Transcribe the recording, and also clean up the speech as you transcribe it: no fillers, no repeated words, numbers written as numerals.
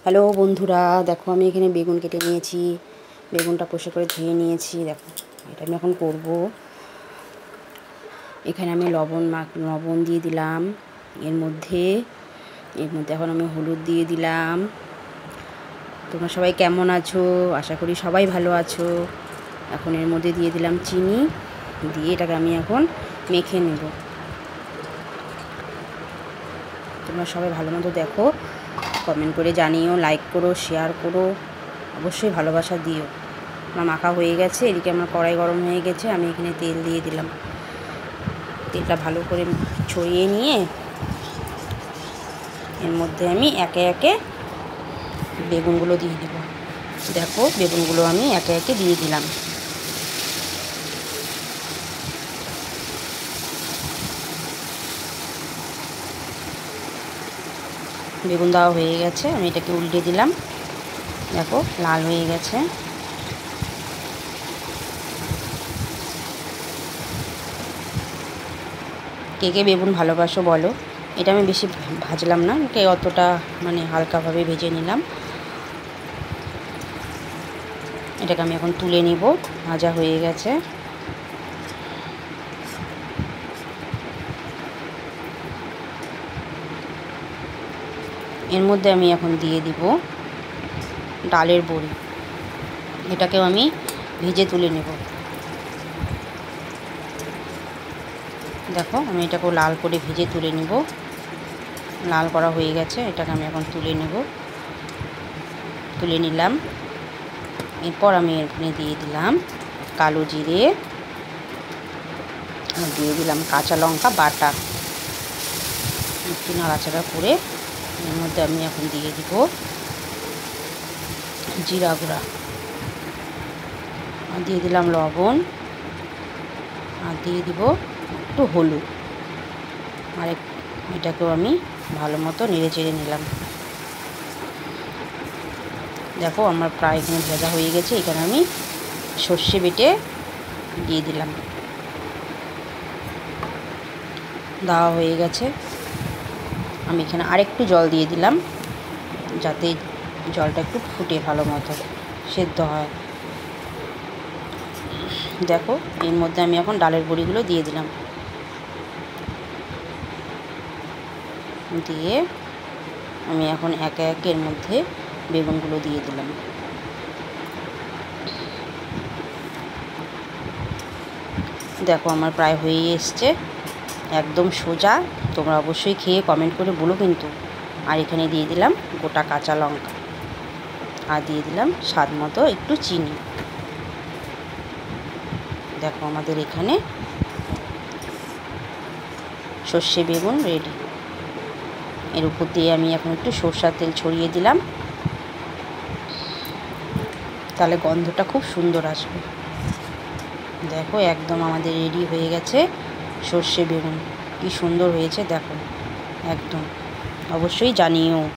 Hello বন্ধুরা, দেখো আমি এখানে বেগুন কেটে নিয়েছি। বেগুনটা পরিষ্কার করে ধুয়ে নিয়েছি। দেখো এটা আমি এখন করব। এখানে আমি লবণ দিয়ে দিলাম। এর মধ্যে এখন আমি হলুদ দিয়ে দিলাম। তোমরা সবাই কেমন আছো? আশা করি সবাই ভালো আছো। এখন এর মধ্যে দিয়ে দিলাম চিনি, দিয়ে এটাকে আমি এখন মেখে নেব। তোমরা সবাই ভালো মতো দেখো, কমেন্ট করে জানিও, লাইক করো, শেয়ার করো, অবশ্যই ভালোবাসা দিও। আমার মাখা হয়ে গেছে। এদিকে আমার কড়াই গরম হয়ে গেছে। আমি এখানে তেল দিয়ে দিলাম। তেলটা ভালো করে ছড়িয়ে নিয়ে এর মধ্যে আমি একে একে বেগুনগুলো দিয়ে দেব। দেখো বেগুনগুলো আমি একে একে দিয়ে দিলাম। বেগুন দেওয়া হয়ে গেছে। আমি এটাকে উল্টে দিলাম। দেখো লাল হয়ে গেছে। কে কে বেগুন ভালোবাসো বলো। এটা আমি বেশি ভাজলাম না, অতটা হালকাভাবে ভেজে নিলাম। এটাকে আমি এখন তুলে নিব। ভাজা হয়ে গেছে। এর মধ্যে আমি এখন দিয়ে দিব ডালের বড়ি। এটাকেও আমি ভেজে তুলে নেব। দেখো আমি এটাকেও লাল করে ভেজে তুলে নেব। লাল করা হয়ে গেছে। এটাকে আমি এখন তুলে নিলাম। এরপর আমি এখানে দিয়ে দিলাম কালো জিরে, দিয়ে দিলাম কাঁচা লঙ্কা বাটা। একটু নাড়াচাড়া করে এর মধ্যে আমি এখন দিয়ে দিব জিরা গুঁড়া, আর দিয়ে দিলাম লবণ, আর দিয়ে দিব একটু হলুদ। আর এটাকেও আমি ভালো মতো নেড়ে চেড়ে নিলাম। দেখো আমার প্রায় এখানে ভাজা হয়ে গেছে। এখানে আমি সর্ষে বেটে দিয়ে দিলাম। দেওয়া হয়ে গেছে। আমি এখানে আরেকটু জল দিয়ে দিলাম, যাতে জলটা একটু ফুটে ভালো মতো সেদ্ধ হয়। দেখো এর মধ্যে আমি এখন ডালের বড়িগুলো দিয়ে দিলাম। দিয়ে আমি এখন একে একে এর মধ্যে বেগুনগুলো দিয়ে দিলাম। দেখো আমার প্রায় হয়ে এসছে। একদম সোজা। তোমরা অবশ্যই খেয়ে কমেন্ট করে বলো কিন্তু। আর এখানে দিয়ে দিলাম গোটা কাঁচা লঙ্কা, আর দিয়ে দিলাম স্বাদ মতো একটু চিনি। দেখো আমাদের এখানে সর্ষে বেগুন রেডি। এর উপর দিয়ে আমি এখন একটু সরষের তেল ছড়িয়ে দিলাম, তাহলে গন্ধটা খুব সুন্দর আসবে। দেখো একদম আমাদের রেডি হয়ে গেছে সর্ষে বেগুন। কি সুন্দর হয়েছে দেখো। একদম অবশ্যই জানিও।